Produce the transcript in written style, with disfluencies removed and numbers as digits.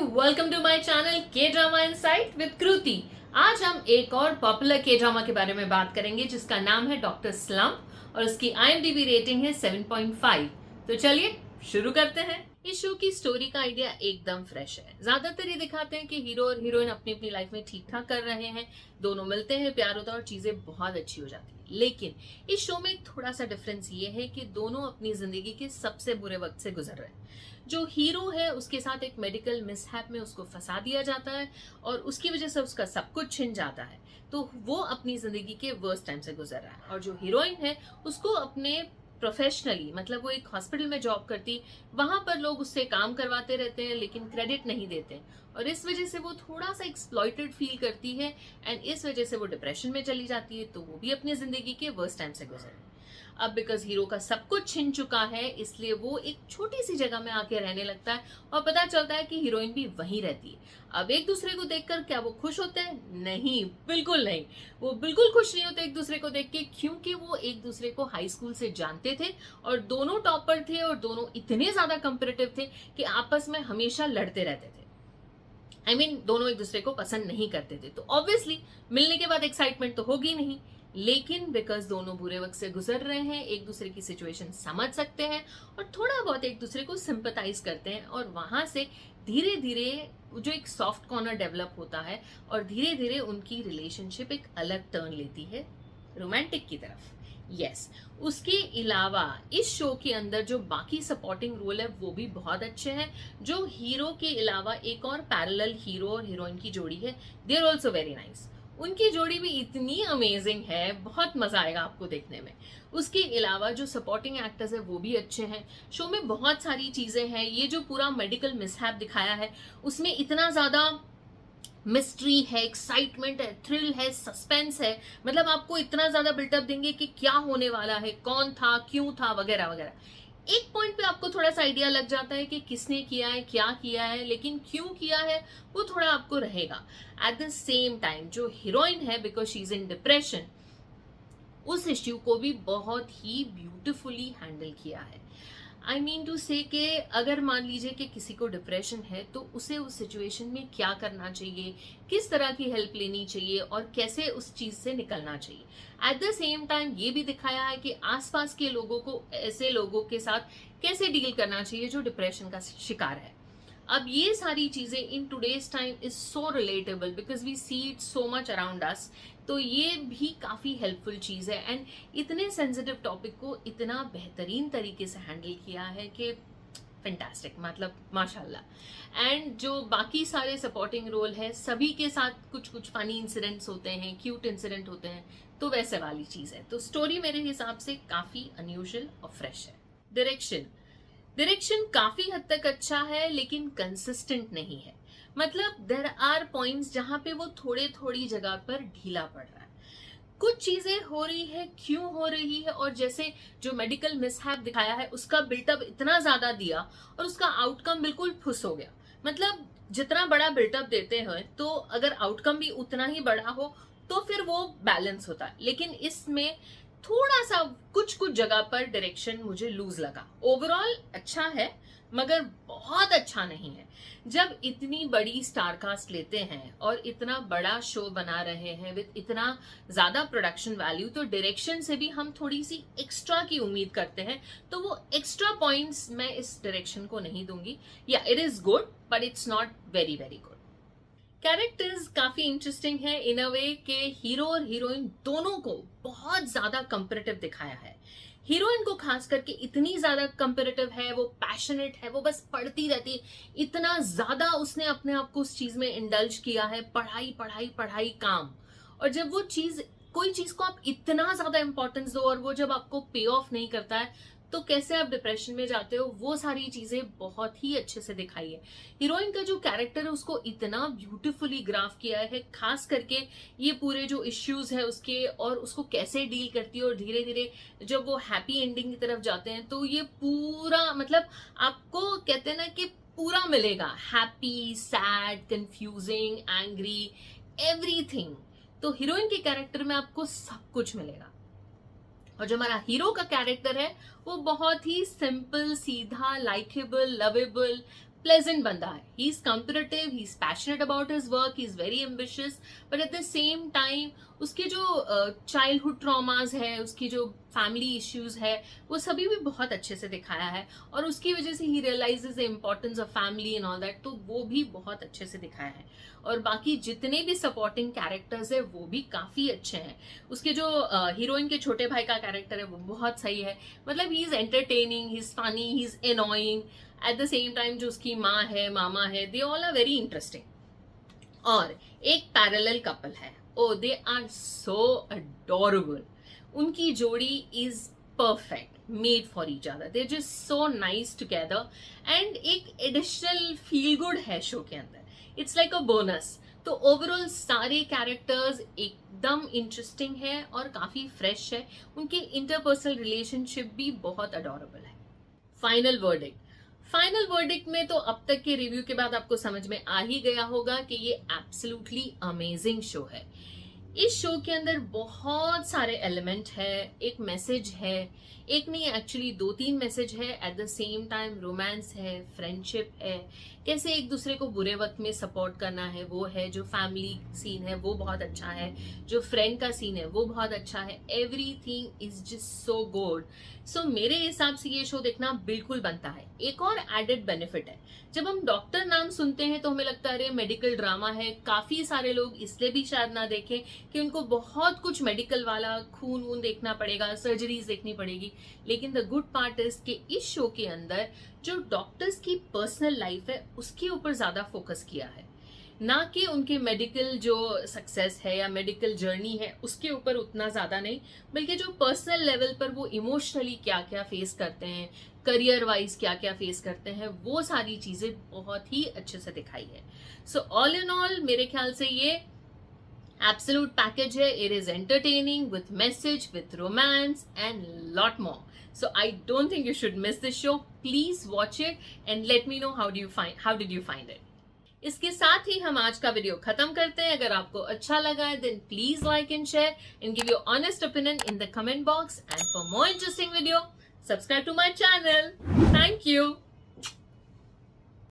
Welcome to my channel के drama insight with कृति। आज हम एक और पॉपुलर के ड्रामा के बारे में बात करेंगे जिसका नाम है डॉक्टर स्लम्प और उसकी IMDb रेटिंग है 7.5। तो चलिए शुरू करते हैं। इस शो की स्टोरी का आइडिया एकदम फ्रेश है। ज्यादातर ये दिखाते हैं कि हीरो और हीरोइन अपनी अपनी लाइफ में ठीक ठाक कर रहे हैं, दोनों मिलते हैं, प्यार होता है और चीजें बहुत अच्छी हो जाती है। लेकिन इस शो में थोड़ा सा डिफरेंस ये है कि दोनों अपनी जिंदगी के सबसे बुरे वक्त से गुजर रहे हैं। जो हीरो है उसके साथ एक मेडिकल मिसहैप में उसको फंसा दिया जाता है और उसकी वजह से उसका सब कुछ छिन जाता है, तो वो अपनी जिंदगी के वर्स्ट टाइम से गुजर रहा है। और जो हीरोइन है उसको अपने प्रोफेशनली, मतलब वो एक हॉस्पिटल में जॉब करती, वहां पर लोग उससे काम करवाते रहते हैं लेकिन क्रेडिट नहीं देते और इस वजह से वो थोड़ा सा एक्सप्लॉइटेड फील करती है एंड इस वजह से वो डिप्रेशन में चली जाती है। तो वो भी अपनी जिंदगी के वर्स्ट टाइम से गुजर रही है। अब बिकॉज हीरो का सब कुछ छिन चुका है इसलिए वो एक छोटी सी जगह में आके रहने लगता है और पता चलता है कि हीरोइन भी वहीं रहती है। अब एक दूसरे को देखकर क्या वो खुश होते हैं? नहीं, बिल्कुल नहीं। वो बिल्कुल खुश नहीं होते एक दूसरे को देख के, क्योंकि वो एक दूसरे को हाई स्कूल से जानते थे और दोनों टॉपर थे और दोनों इतने ज्यादा कंपेटिटिव थे कि आपस में हमेशा लड़ते रहते थे। दोनों एक दूसरे को पसंद नहीं करते थे, तो ऑब्वियसली मिलने के बाद एक्साइटमेंट तो होगी नहीं। लेकिन बिकॉज दोनों बुरे वक्त से गुजर रहे हैं, एक दूसरे की सिचुएशन समझ सकते हैं और थोड़ा बहुत एक दूसरे को सिंपथाइज करते हैं और वहां से धीरे धीरे जो एक सॉफ्ट कॉर्नर डेवलप होता है और धीरे धीरे उनकी रिलेशनशिप एक अलग टर्न लेती है रोमांटिक की तरफ। यस, उसके अलावा इस शो के अंदर जो बाकी सपोर्टिंग रोल है वो भी बहुत अच्छे हैं। जो हीरो के अलावा एक और पैरेलल हीरो और हीरोइन की जोड़ी है, they are also very nice. उनकी जोड़ी भी इतनी अमेजिंग है, बहुत मजा आएगा आपको देखने में। उसके अलावा जो सपोर्टिंग एक्टर्स है वो भी अच्छे हैं। शो में बहुत सारी चीजें हैं। ये जो पूरा मेडिकल मिसहैप दिखाया है उसमें इतना ज्यादा मिस्ट्री है, एक्साइटमेंट है, थ्रिल है, सस्पेंस है। मतलब आपको इतना ज्यादा बिल्टअप देंगे कि क्या होने वाला है, कौन था, क्यों था, वगैरह वगैरह। एक पॉइंट पे आपको थोड़ा सा आइडिया लग जाता है कि किसने किया है, क्या किया है, लेकिन क्यों किया है वो थोड़ा आपको रहेगा। एट द सेम टाइम जो हीरोइन है, because she is in depression, उस इश्यू को भी बहुत ही ब्यूटिफुली हैंडल किया है। टू से कि अगर मान लीजिए कि किसी को डिप्रेशन है तो उसे उस सिचुएशन में क्या करना चाहिए, किस तरह की हेल्प लेनी चाहिए और कैसे उस चीज से निकलना चाहिए। एट द सेम टाइम ये भी दिखाया है कि आसपास के लोगों को ऐसे लोगों के साथ कैसे डील करना चाहिए जो डिप्रेशन का शिकार है। अब ये सारी चीजें in today's time is so relatable because we see it so much around us. तो ये भी काफी हेल्पफुल चीज है एंड इतने सेंसिटिव टॉपिक को इतना बेहतरीन तरीके से हैंडल किया है कि फैंटास्टिक, मतलब माशाल्लाह। एंड जो बाकी सारे सपोर्टिंग रोल है सभी के साथ कुछ कुछ फनी इंसिडेंट्स होते हैं, क्यूट इंसिडेंट होते हैं, तो वैसे वाली चीज है। तो स्टोरी मेरे हिसाब से काफी अनयूजुअल और फ्रेश है। डायरेक्शन काफी हद तक अच्छा है लेकिन कंसिस्टेंट नहीं है। मतलब देयर आर पॉइंट्स जहां पे वो थोड़े थोड़ी जगह पर ढीला पड़ रहा है। कुछ चीजें हो रही है, क्यों हो रही है, और जैसे जो मेडिकल मिसहैप दिखाया है उसका बिल्टअप इतना ज्यादा दिया और उसका आउटकम बिल्कुल फुस हो गया। मतलब जितना बड़ा बिल्टअप देते हैं तो अगर आउटकम भी उतना ही बड़ा हो तो फिर वो बैलेंस होता है, लेकिन इसमें थोड़ा सा कुछ कुछ जगह पर डायरेक्शन मुझे लूज लगा। ओवरऑल अच्छा है मगर बहुत अच्छा नहीं है। जब इतनी बड़ी स्टारकास्ट लेते हैं और इतना बड़ा शो बना रहे हैं विद इतना ज्यादा प्रोडक्शन वैल्यू, तो डायरेक्शन से भी हम थोड़ी सी एक्स्ट्रा की उम्मीद करते हैं। तो वो एक्स्ट्रा पॉइंट्स मैं इस डायरेक्शन को नहीं दूंगी। या it is good but it's not very very good. Characters काफी इंटरेस्टिंग है इन अ वे के हीरो और हीरोइन दोनों को बहुत ज्यादा कंपेरेटिव दिखाया है। हीरोइन को खास करके इतनी ज्यादा कंपेरेटिव है, वो पैशनेट है, वो बस पढ़ती रहती है, इतना ज्यादा उसने अपने आप को उस चीज में इंडल्ज किया है, पढ़ाई पढ़ाई पढ़ाई काम। और जब वो चीज, कोई चीज को आप इतना ज्यादा इंपॉर्टेंस दो और वो जब आपको पे ऑफ नहीं करता है तो कैसे आप डिप्रेशन में जाते हो, वो सारी चीजें बहुत ही अच्छे से दिखाई है। हीरोइन का जो कैरेक्टर है उसको इतना ब्यूटीफुली ग्राफ किया है, खास करके ये पूरे जो इश्यूज है उसके और उसको कैसे डील करती है और धीरे धीरे जब वो हैप्पी एंडिंग की तरफ जाते हैं तो ये पूरा, मतलब आपको कहते हैं ना कि पूरा मिलेगा, happy, sad, confusing, angry, everything. तो हीरोइन के कैरेक्टर में आपको सब कुछ मिलेगा। और जो हमारा हीरो का कैरेक्टर है वो बहुत ही सिंपल, सीधा, लाइकेबल, लवेबल, प्लेजेंट बंदा है. He is comparative, he is passionate about his work, he is very ambitious, but at the same time उसके जो चाइल्डहुड ट्रॉमाज है, उसकी जो फैमिली इश्यूज है, वो सभी भी बहुत अच्छे से दिखाया है. और उसकी वजह से ही realises the importance of family and all that, तो वो भी बहुत अच्छे से दिखाया है. और बाकी जितने भी सपोर्टिंग कैरेक्टर्स है वो भी काफी अच्छे हैं. उसके जो हीरोइन के छोटे भाई का कैरेक्टर है वो बहुत सही है. मतलब he is entertaining, he is funny, he is annoying. At the same time जो उसकी माँ है, मामा है, they all are very interesting. और एक पैरेलल कपल है, ओ दे आर सो अडोरेबल. उनकी जोड़ी is perfect, made for each other. They are just so nice together. And एक एडिशनल फील गुड है शो के अंदर. It's like a bonus. तो ओवरऑल सारे कैरेक्टर्स एकदम इंटरेस्टिंग है और काफी फ्रेश है. उनके इंटरपर्सनल रिलेशनशिप भी बहुत अडोरेबल है. फाइनल वर्डिक्ट में तो अब तक के रिव्यू के बाद आपको समझ में आ ही गया होगा कि ये एब्सोल्युटली अमेजिंग शो है. इस शो के अंदर बहुत सारे एलिमेंट है, एक मैसेज है, एक नहीं एक्चुअली 2-3 मैसेज है. Eight the same time romance है, फ्रेंडशिप है, कैसे एक दूसरे को बुरे वक्त में सपोर्ट करना है वो है, जो फैमिली सीन है वो बहुत अच्छा है, जो फ्रेंड का सीन है वो बहुत अच्छा है. Everything is just so good. So मेरे हिसाब से ये शो देखना बिल्कुल बनता है. एक और एडेड बेनिफिट है, जब हम डॉक्टर नाम सुनते हैं तो हमें लगता है मेडिकल ड्रामा है. काफी सारे लोग इसलिए भी शायद ना देखें कि उनको बहुत कुछ मेडिकल वाला खून वून देखना पड़ेगा, सर्जरीज देखनी पड़ेगी. लेकिन द गुड पार्ट इज कि इस शो के अंदर जो डॉक्टर्स की पर्सनल लाइफ है उसके ऊपर ज्यादा फोकस किया है, ना कि उनके मेडिकल जो सक्सेस है या मेडिकल जर्नी है उसके ऊपर उतना ज्यादा नहीं, बल्कि जो पर्सनल लेवल पर वो इमोशनली क्या क्या फेस करते हैं, करियर वाइज क्या क्या फेस करते हैं, वो सारी चीजें बहुत ही अच्छे से दिखाई है. सो ऑल इन ऑल मेरे ख्याल से ये absolute package hai. It is entertaining with message, with romance and lot more. So I don't think you should miss this show. Please watch it and let me know how did you find it. इसके साथ ही हम आज का video खत्म करते हैं. अगर आपको अच्छा लगा है then please like and share and give your honest opinion in the comment box. And for more interesting video, subscribe to my channel. Thank you.